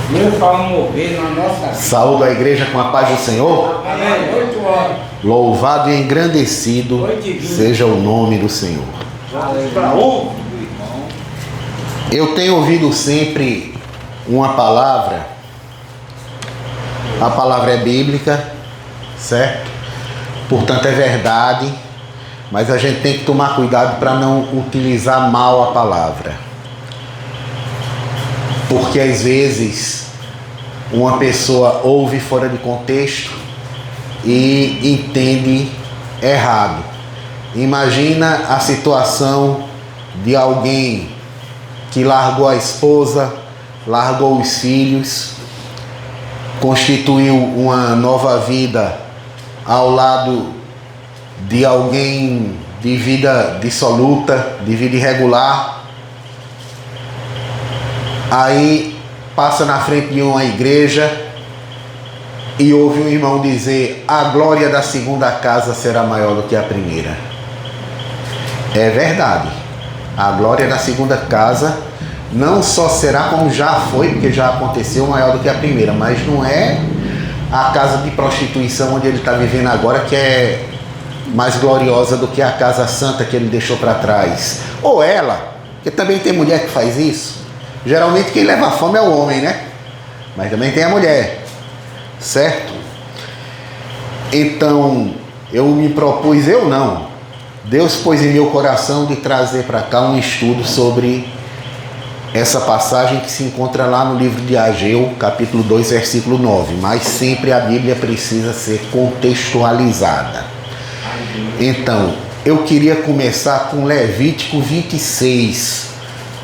Deus vai mover na nossa vida. Saúdo a igreja com a paz do Senhor. Amém. 8 horas. Louvado e engrandecido seja o nome do Senhor. Para honra do irmão. Eu tenho ouvido sempre uma palavra. A palavra é bíblica, certo? Portanto é verdade, mas a gente tem que tomar cuidado para não utilizar mal a palavra. Porque às vezes uma pessoa ouve fora de contexto e entende errado. Imagina a situação de alguém que largou a esposa, largou os filhos, constituiu uma nova vida ao lado de alguém de vida dissoluta, de vida irregular. Aí passa na frente de uma igreja e ouve um irmão dizer: a glória da segunda casa será maior do que a primeira. É verdade, a glória da segunda casa não só será, como já foi, porque já aconteceu, maior do que a primeira, mas não é a casa de prostituição onde ele está vivendo agora que é mais gloriosa do que a casa santa que ele deixou para trás. Ou ela, porque também tem mulher que faz isso. Geralmente quem leva a fome é o homem, né? Mas também tem a mulher, certo? Então, Deus pôs em meu coração de trazer para cá um estudo sobre essa passagem que se encontra lá no livro de Ageu, capítulo 2, versículo 9. Mas sempre a Bíblia precisa ser contextualizada. Então, eu queria começar com Levítico 26,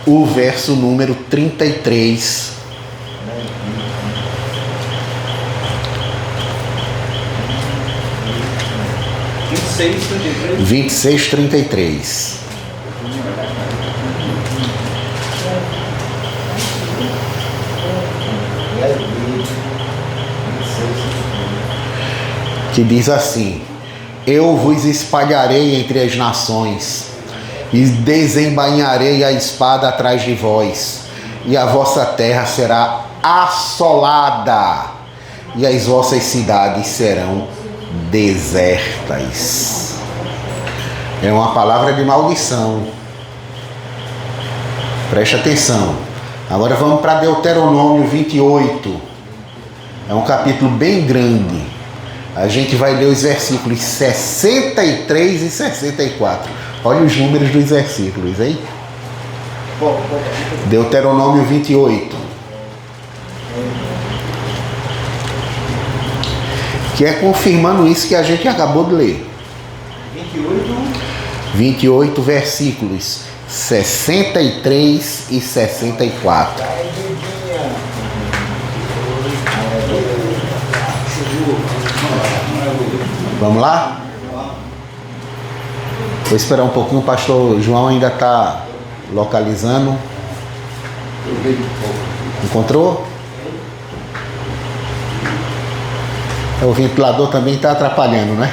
o verso número 33. Levítico 26, 33. Que diz assim: eu vos espalharei entre as nações e desembainharei a espada atrás de vós, e a vossa terra será assolada, e as vossas cidades serão desertas. É uma palavra de maldição. Preste atenção. Agora vamos para Deuteronômio 28. É um capítulo bem grande. A gente vai ler os versículos 63 e 64. Olha os números dos versículos, hein? Deuteronômio 28. Que é confirmando isso que a gente acabou de ler. 28 versículos 63 e 64. Vamos lá? Vou esperar um pouquinho, o pastor João ainda está localizando. Encontrou? O ventilador também está atrapalhando, né?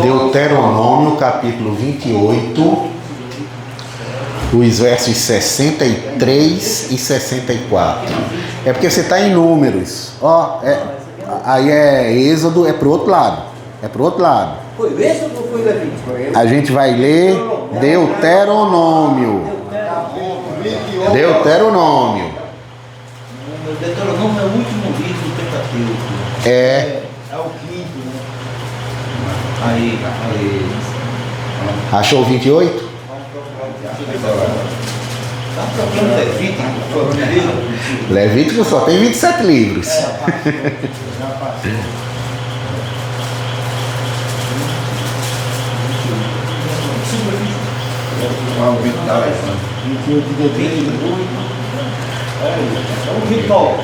Deuteronômio capítulo 28, os versos 63 e 64. É porque você está em números. Aí é Êxodo, é para o outro lado. É para o outro lado. Foi Êxodo ou foi Levítico? A gente vai ler Deuteronômio. Deuteronômio. O Deuteronômio é o último livro do Pentateuco. É o quinto, né? Aí. Achou o 28? Tá procurando Levítico? Foi o primeiro? Levítico só tem 27 livros. Já passou. O 29.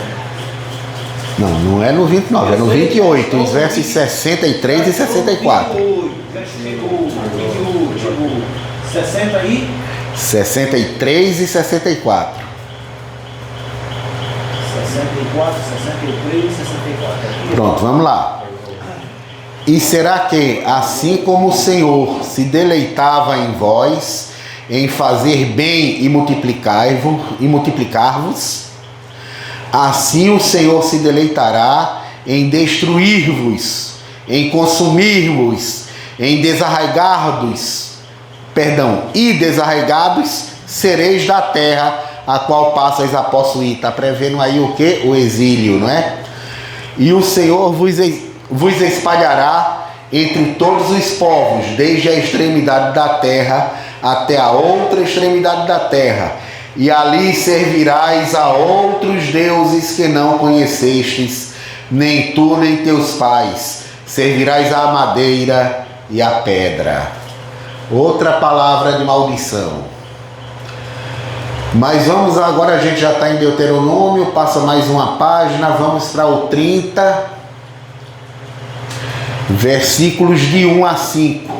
Não é no 29, é no 28, os versos 63 e 64. 60 e 63 e 64. 63 64, 63 e 64. Pronto, vamos lá. E será que, assim como o Senhor se deleitava em vós, em fazer bem e multiplicar-vos, assim o Senhor se deleitará em destruir-vos, em consumir-vos, em desarraigados sereis da terra a qual passais a possuir. Está prevendo aí o que? O exílio, não é? E o Senhor vos espalhará entre todos os povos, desde a extremidade da terra até a outra extremidade da terra, e ali servirás a outros deuses que não conhecestes, nem tu nem teus pais, servirás à madeira e à pedra. Outra palavra de maldição. Mas vamos agora, a gente já está em Deuteronômio, passa mais uma página, vamos para o 30, versículos de 1 a 5.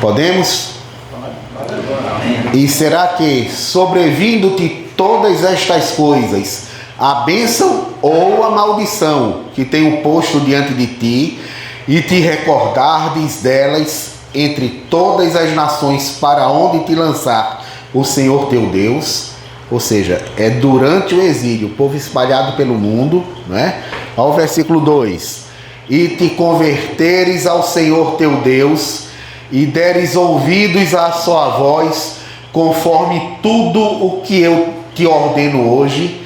Podemos? E será que, sobrevindo-te todas estas coisas, a bênção ou a maldição que tenho posto diante de ti, e te recordardes delas entre todas as nações para onde te lançar o Senhor teu Deus, ou seja, é durante o exílio, o povo espalhado pelo mundo, né? Ao versículo 2: e te converteres ao Senhor teu Deus, e deres ouvidos à sua voz, conforme tudo o que eu te ordeno hoje,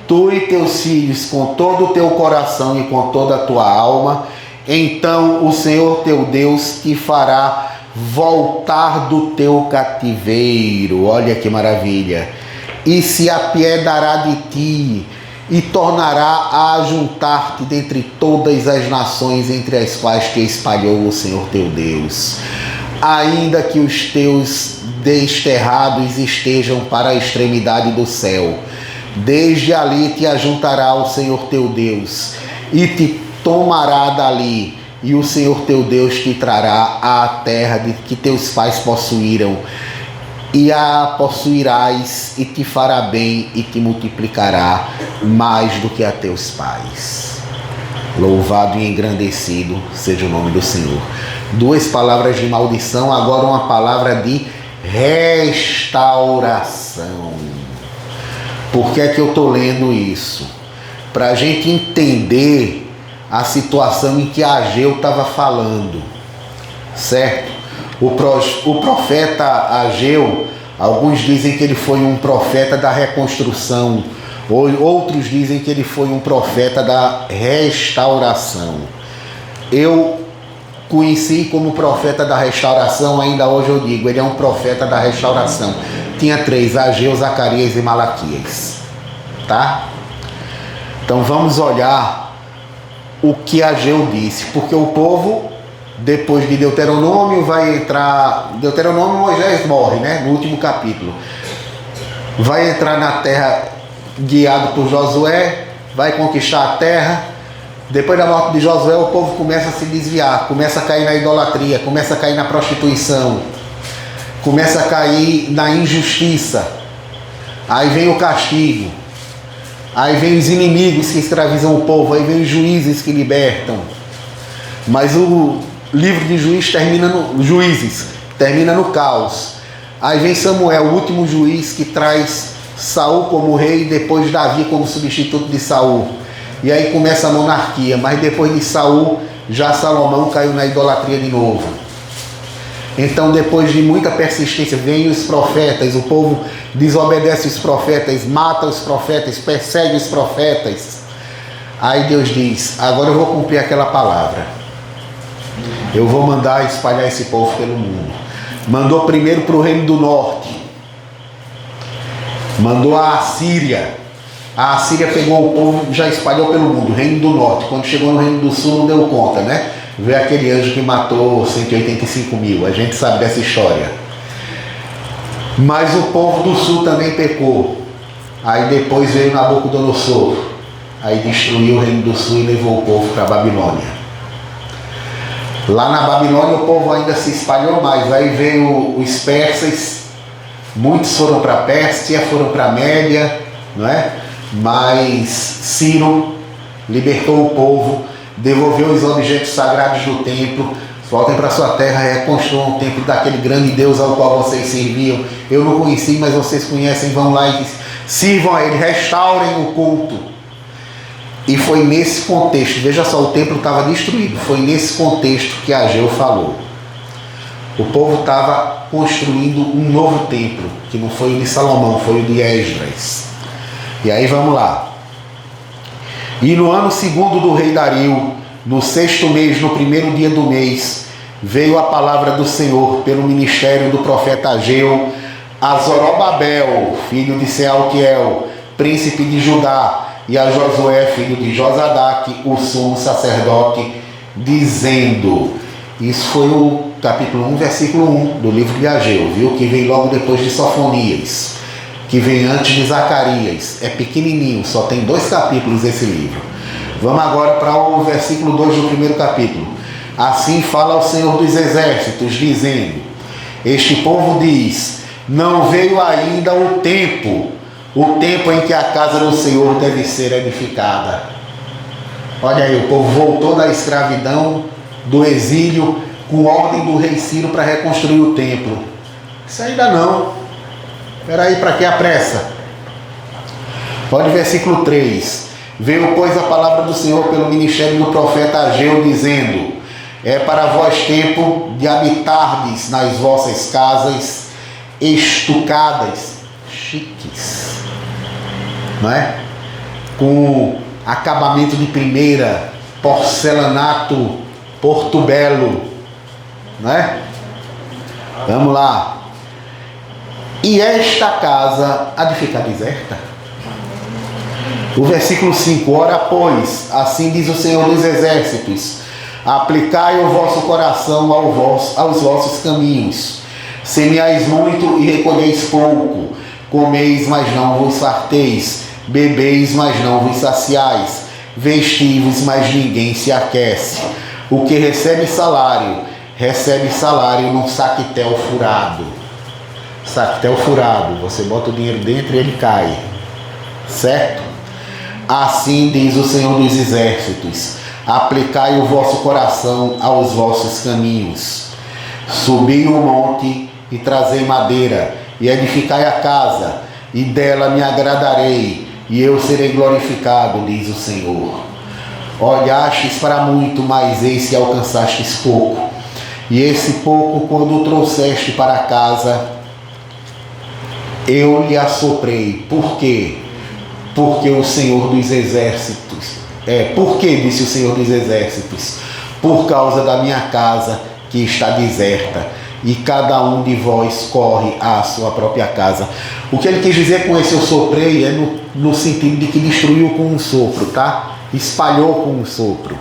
tu e teus filhos, com todo o teu coração e com toda a tua alma, então o Senhor teu Deus te fará voltar do teu cativeiro. Olha que maravilha! E se apiedará de ti, e tornará a juntar-te dentre todas as nações entre as quais te espalhou o Senhor teu Deus. Ainda que os teus desterrados estejam para a extremidade do céu, desde ali te ajuntará o Senhor teu Deus, e te tomará dali, e o Senhor teu Deus te trará à terra de que teus pais possuíram, e a possuirás, e te fará bem, e te multiplicará mais do que a teus pais. Louvado e engrandecido seja o nome do Senhor. Duas palavras de maldição, agora uma palavra de restauração. Por que é que eu estou lendo isso? Para a gente entender a situação em que Ageu estava falando, certo? O profeta Ageu, alguns dizem que ele foi um profeta da reconstrução, outros dizem que ele foi um profeta da restauração. Eu conheci como profeta da restauração, ainda hoje eu digo, ele é um profeta da restauração. Tinha três: Ageu, Zacarias e Malaquias, tá? Então vamos olhar o que Ageu disse, porque o povo, depois de Deuteronômio, vai entrar... Deuteronômio, Moisés morre, né? No último capítulo. Vai entrar na terra guiado por Josué, vai conquistar a terra. Depois da morte de Josué, o povo começa a se desviar, começa a cair na idolatria, começa a cair na prostituição, começa a cair na injustiça. Aí vem o castigo. Aí vem os inimigos que escravizam o povo, aí vem os juízes que libertam. Mas o livro de Juízes termina no caos. Aí vem Samuel, o último juiz, que traz Saul como rei e depois Davi como substituto de Saul. E aí começa a monarquia, mas depois de Saul, já Salomão caiu na idolatria de novo. Então, depois de muita persistência, vêm os profetas, o povo desobedece os profetas, mata os profetas, persegue os profetas. Aí Deus diz: agora eu vou cumprir aquela palavra. Eu vou mandar espalhar esse povo pelo mundo. Mandou primeiro para o reino do norte. Mandou a Assíria. A Assíria pegou o povo e já espalhou pelo mundo, reino do norte. Quando chegou no reino do sul, não deu conta, né? Veio aquele anjo que matou 185 mil, a gente sabe dessa história. Mas o povo do sul também pecou. Aí depois veio Nabucodonosor, aí destruiu o reino do sul e levou o povo para a Babilônia. Lá na Babilônia o povo ainda se espalhou mais, aí veio os persas, muitos foram para a Pérsia, foram para a Média, não é? Mas Ciro libertou o povo, devolveu os objetos sagrados do templo. Voltem para sua terra, reconstruam o templo daquele grande Deus ao qual vocês serviam. Eu não conheci, mas vocês conhecem, vão lá e sirvam a ele, restaurem o culto. E foi nesse contexto, veja só, o templo estava destruído, foi nesse contexto que Ageu falou. O povo estava construindo um novo templo, que não foi o de Salomão, foi o de Esdras. E aí vamos lá. E no ano segundo do rei Dario, no 6º mês, no 1º dia do mês, veio a palavra do Senhor pelo ministério do profeta Ageu a Zorobabel, filho de Sealtiel, príncipe de Judá, e a Josué, filho de Josadaque, o sumo sacerdote, dizendo... Isso foi o capítulo 1, versículo 1 do livro de Ageu, viu? Que vem logo depois de Sofonias, que vem antes de Zacarias. É pequenininho, só tem 2 capítulos esse livro. Vamos agora para o versículo 2 do 1º capítulo. Assim fala o Senhor dos Exércitos, dizendo: este povo diz, não veio ainda o tempo em que a casa do Senhor deve ser edificada. Olha aí, o povo voltou da escravidão, do exílio, com ordem do rei Ciro para reconstruir o templo. Isso ainda não. Espera aí, para que a pressa? Olha o versículo 3. Veio, pois, a palavra do Senhor pelo ministério do profeta Ageu, dizendo: é para vós tempo de habitardes nas vossas casas estucadas, chiques, não é? Com acabamento de primeira, porcelanato, Porto Belo, não é? Vamos lá. E esta casa há de ficar deserta? O versículo 5. Ora, pois, assim diz o Senhor dos Exércitos: aplicai o vosso coração aos vossos caminhos. Semeais muito e recolheis pouco. Comeis, mas não vos farteis. Bebeis, mas não vos saciais. Vestivos, mas ninguém se aquece. O que recebe salário num saquetel furado. Saquetel furado, você bota o dinheiro dentro e ele cai. Certo? Assim diz o Senhor dos Exércitos: aplicai o vosso coração aos vossos caminhos. Subi o monte e trazei madeira, e edificai a casa, e dela me agradarei, e eu serei glorificado, diz o Senhor. Olhastes para muito, mas eis que alcançastes pouco. E esse pouco, quando o trouxeste para casa, eu lhe assoprei. Por quê? Porque o Senhor dos Exércitos... por que, disse o Senhor dos Exércitos? Por causa da minha casa que está deserta, e cada um de vós corre à sua própria casa. O que ele quis dizer com esse eu soprei é no sentido de que destruiu com um sopro, tá? Espalhou com um sopro.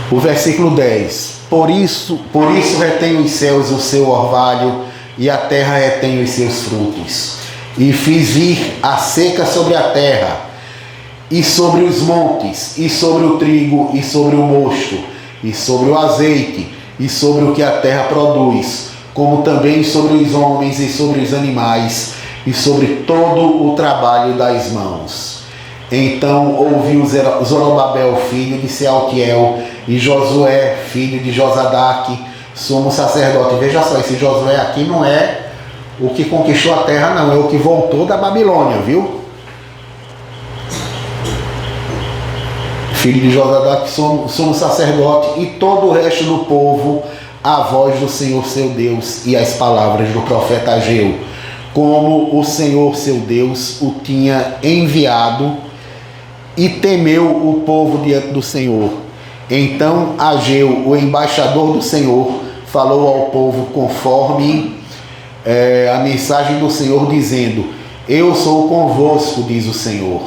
O versículo 10. Por isso retém os céus o seu orvalho, e a terra retém os seus frutos. E fiz vir a seca sobre a terra, e sobre os montes, e sobre o trigo, e sobre o mosto, e sobre o azeite, e sobre o que a terra produz, como também sobre os homens e sobre os animais, e sobre todo o trabalho das mãos. Então ouviu Zorobabel, filho de Sealtiel, e Josué, filho de Josadaque, sumo sacerdote. Veja só, esse Josué aqui não é o que conquistou a terra, não, é o que voltou da Babilônia, viu? Filho de Josadaque, sumo sacerdote, e todo o resto do povo, a voz do Senhor seu Deus e as palavras do profeta Ageu, como o Senhor seu Deus o tinha enviado, e temeu o povo diante do Senhor. Então Ageu, o embaixador do Senhor, falou ao povo conforme a mensagem do Senhor, dizendo: eu sou convosco, diz o Senhor.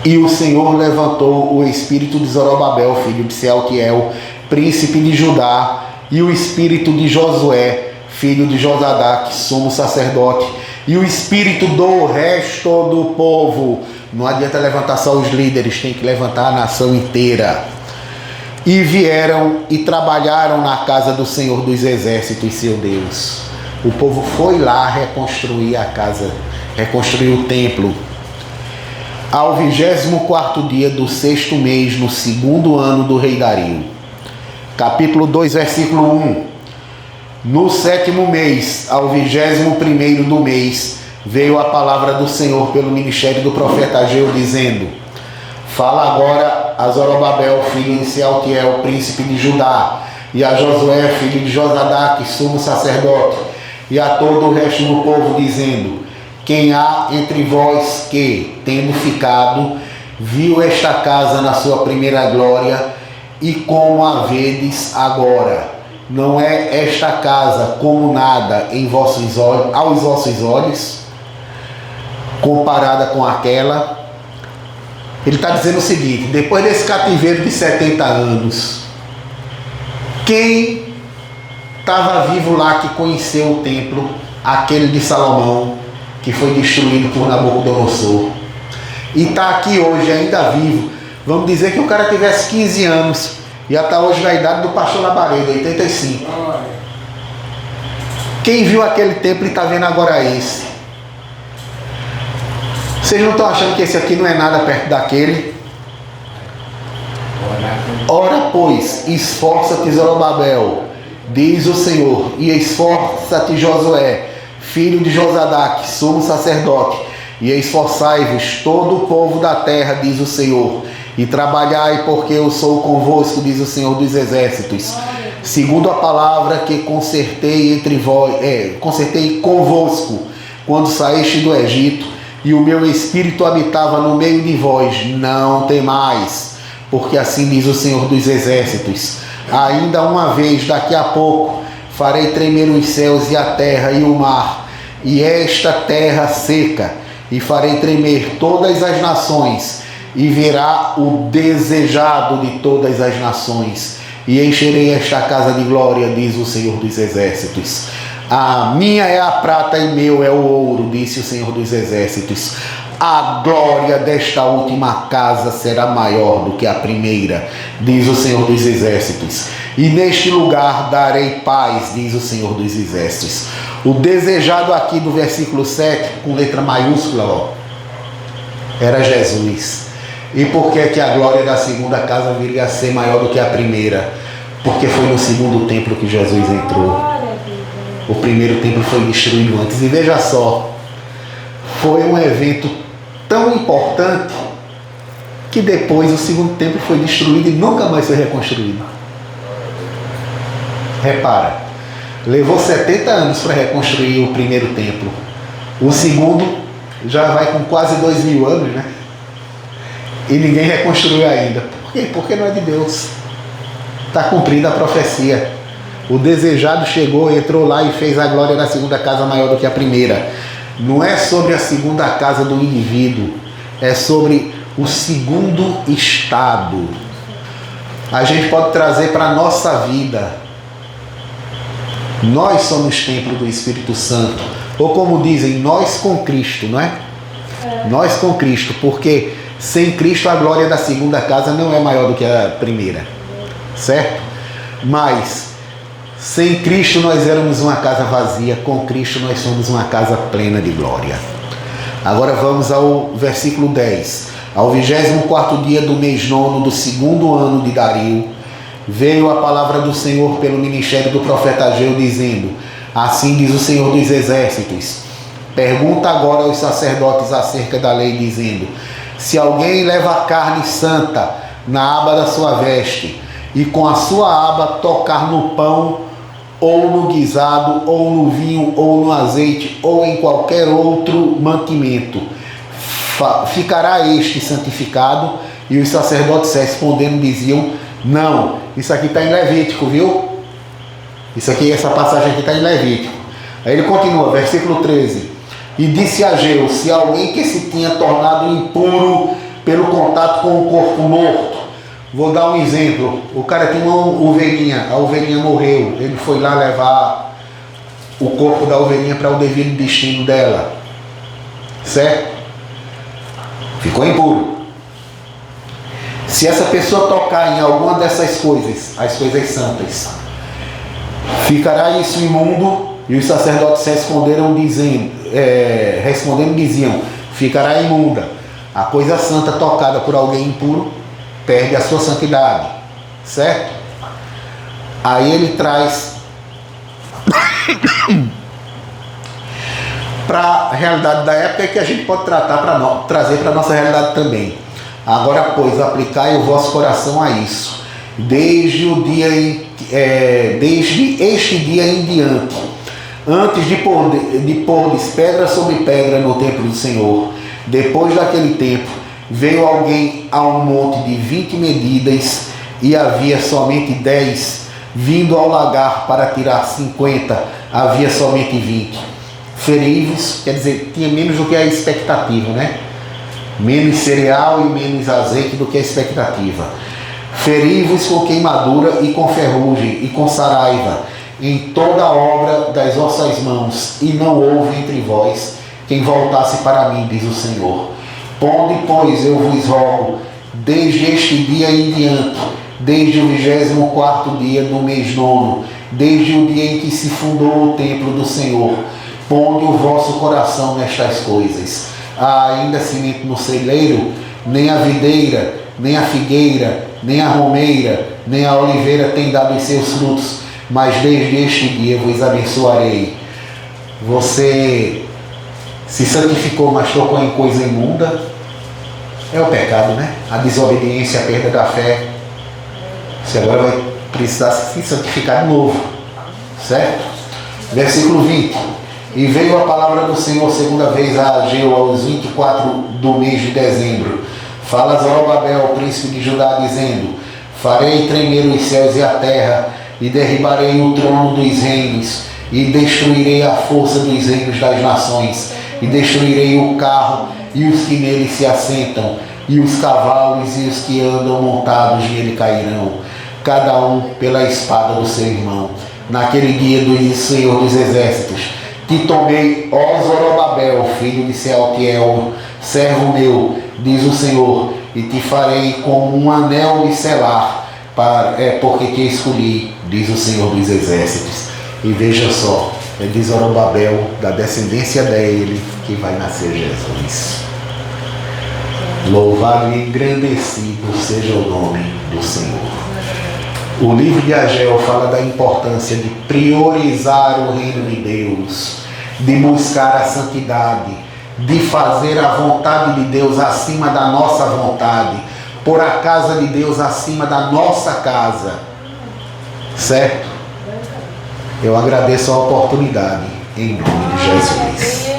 E o Senhor levantou o espírito de Zorobabel, filho de Sealtiel, príncipe de Judá, e o espírito de Josué, filho de Josadaque, sumo sacerdote, e o espírito do resto do povo. Não adianta levantar só os líderes, tem que levantar a nação inteira. E vieram e trabalharam na casa do Senhor dos Exércitos, seu Deus. O povo foi lá reconstruir a casa reconstruiu o templo. Ao 24º dia do 6º mês, no 2º ano do rei Dario. Capítulo 2, versículo 1. No 7º mês, ao 21º do mês, veio a palavra do Senhor pelo ministério do profeta Ageu, dizendo: Fala agora a Zorobabel, filho de Sealtiel, príncipe de Judá, e a Josué, filho de Josadaque, sumo sacerdote, e a todo o resto do povo, dizendo: Quem há entre vós que, tendo ficado, viu esta casa na sua primeira glória, e como a vedes agora? Não é esta casa como nada em vossos olhos, aos vossos olhos, comparada com aquela? Ele está dizendo o seguinte: depois desse cativeiro de 70 anos, quem estava vivo lá que conheceu o templo, aquele de Salomão, que foi destruído por Nabucodonosor, e está aqui hoje ainda vivo? Vamos dizer que o cara tivesse 15 anos, e está hoje na idade do pastor Labaredo, 85. Quem viu aquele templo e está vendo agora esse? Vocês não estão achando que esse aqui não é nada perto daquele? Ora, pois, esforça-te, Zorobabel, diz o Senhor, e esforça-te, Josué, filho de Josadaque, sumo sacerdote, e esforçai-vos todo o povo da terra, diz o Senhor, e trabalhai, porque eu sou convosco, diz o Senhor dos exércitos, segundo a palavra que concertei entre vós, concertei convosco, quando saíste do Egito, e o meu espírito habitava no meio de vós. Não temais, porque assim diz o Senhor dos exércitos: ainda uma vez, daqui a pouco, farei tremer os céus e a terra e o mar, e esta terra seca, e farei tremer todas as nações, e verá o desejado de todas as nações, e encherei esta casa de glória, diz o Senhor dos exércitos. A minha é a prata e meu é o ouro, disse o Senhor dos exércitos. A glória desta última casa será maior do que a primeira, diz o Senhor dos exércitos. E neste lugar darei paz, diz o Senhor dos exércitos. O desejado aqui do versículo 7, com letra maiúscula, ó, era Jesus. E por que a glória da segunda casa viria a ser maior do que a primeira? Porque foi no segundo templo que Jesus entrou. O primeiro templo foi destruído antes. E veja só, foi um evento tão importante que depois o segundo templo foi destruído e nunca mais foi reconstruído. Repara, levou 70 anos para reconstruir o primeiro templo. O segundo já vai com quase 2000 anos, né? E ninguém reconstruiu ainda. Por quê? Porque não é de Deus. Está cumprida a profecia. O desejado chegou, entrou lá e fez a glória da segunda casa maior do que a primeira. Não é sobre a segunda casa do indivíduo, é sobre o segundo estado. A gente pode trazer para a nossa vida. Nós somos templo do Espírito Santo. Ou como dizem, nós com Cristo, não é? Nós com Cristo, porque sem Cristo a glória da segunda casa não é maior do que a primeira. Certo? Mas sem Cristo nós éramos uma casa vazia, com Cristo nós somos uma casa plena de glória. Agora vamos ao versículo 10. Ao 24º dia do mês nono do 2º ano de Dario, veio a palavra do Senhor pelo ministério do profeta Ageu, dizendo: Assim diz o Senhor dos exércitos: Pergunta agora aos sacerdotes acerca da lei, dizendo: Se alguém leva carne santa na aba da sua veste, e com a sua aba tocar no pão, ou no guisado, ou no vinho, ou no azeite, ou em qualquer outro mantimento, ficará este santificado? E os sacerdotes respondendo diziam: Não. Isso aqui está em Levítico, viu? Essa passagem aqui está em Levítico. Aí ele continua, versículo 13. E disse Ageu: Se alguém que se tinha tornado impuro pelo contato com o corpo morto, vou dar um exemplo. O cara tinha uma ovelhinha, a ovelhinha morreu. Ele foi lá levar o corpo da ovelhinha para o devido destino dela. Certo? Ficou impuro. Se essa pessoa tocar em alguma dessas coisas, as coisas santas, ficará isso imundo? E os sacerdotes responderam dizendo, respondendo diziam: ficará imunda. A coisa santa tocada por alguém impuro perde a sua santidade, certo? Aí ele traz para a realidade da época, que a gente pode trazer para a nossa realidade também. Agora, pois, aplicai o vosso coração a isso, desde este dia em diante, antes de pordes pedra sobre pedra no templo do Senhor. Depois daquele tempo, veio alguém a um monte de 20 medidas, e havia somente 10, vindo ao lagar para tirar 50, havia somente 20. Feri-vos, quer dizer, tinha menos do que a expectativa, né? Menos cereal e menos azeite do que a expectativa. Feri-vos com queimadura e com ferrugem e com saraiva em toda a obra das vossas mãos, e não houve entre vós quem voltasse para mim, diz o Senhor. Ponde, pois, eu vos rogo, desde este dia em diante, desde o 24º dia do mês 9, desde o dia em que se fundou o templo do Senhor, ponde o vosso coração nestas coisas. Há ainda semente no celeiro, nem a videira, nem a figueira, nem a romeira, nem a oliveira tem dado os seus frutos, mas desde este dia vos abençoarei. Você se santificou, mas tocou em coisa imunda, é o pecado, né? A desobediência, a perda da fé. Você agora vai precisar se santificar de novo, certo? Versículo 20. E veio a palavra do Senhor segunda vez a Ageu, aos 24 do mês de dezembro. Fala Zorobabel, príncipe de Judá, dizendo: farei tremer os céus e a terra, e derribarei o trono dos reinos, e destruirei a força dos reinos das nações, e destruirei o carro e os que nele se assentam, e os cavalos e os que andam montados nele cairão, cada um pela espada do seu irmão. Naquele dia, do Senhor dos Exércitos, te tomei, ó Zorobabel, filho de Sealtiel, servo meu, diz o Senhor, e te farei como um anel de selar, porque te escolhi, diz o Senhor dos Exércitos. E veja só, é de Zorobabel, da descendência dele, que vai nascer Jesus. Louvado e engrandecido seja o nome do Senhor. O livro de Ageu fala da importância de priorizar o reino de Deus, de buscar a santidade, de fazer a vontade de Deus acima da nossa vontade, pôr a casa de Deus acima da nossa casa, certo? Eu agradeço a oportunidade, em nome de Jesus.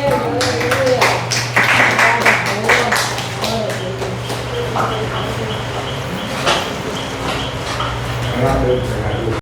Amém.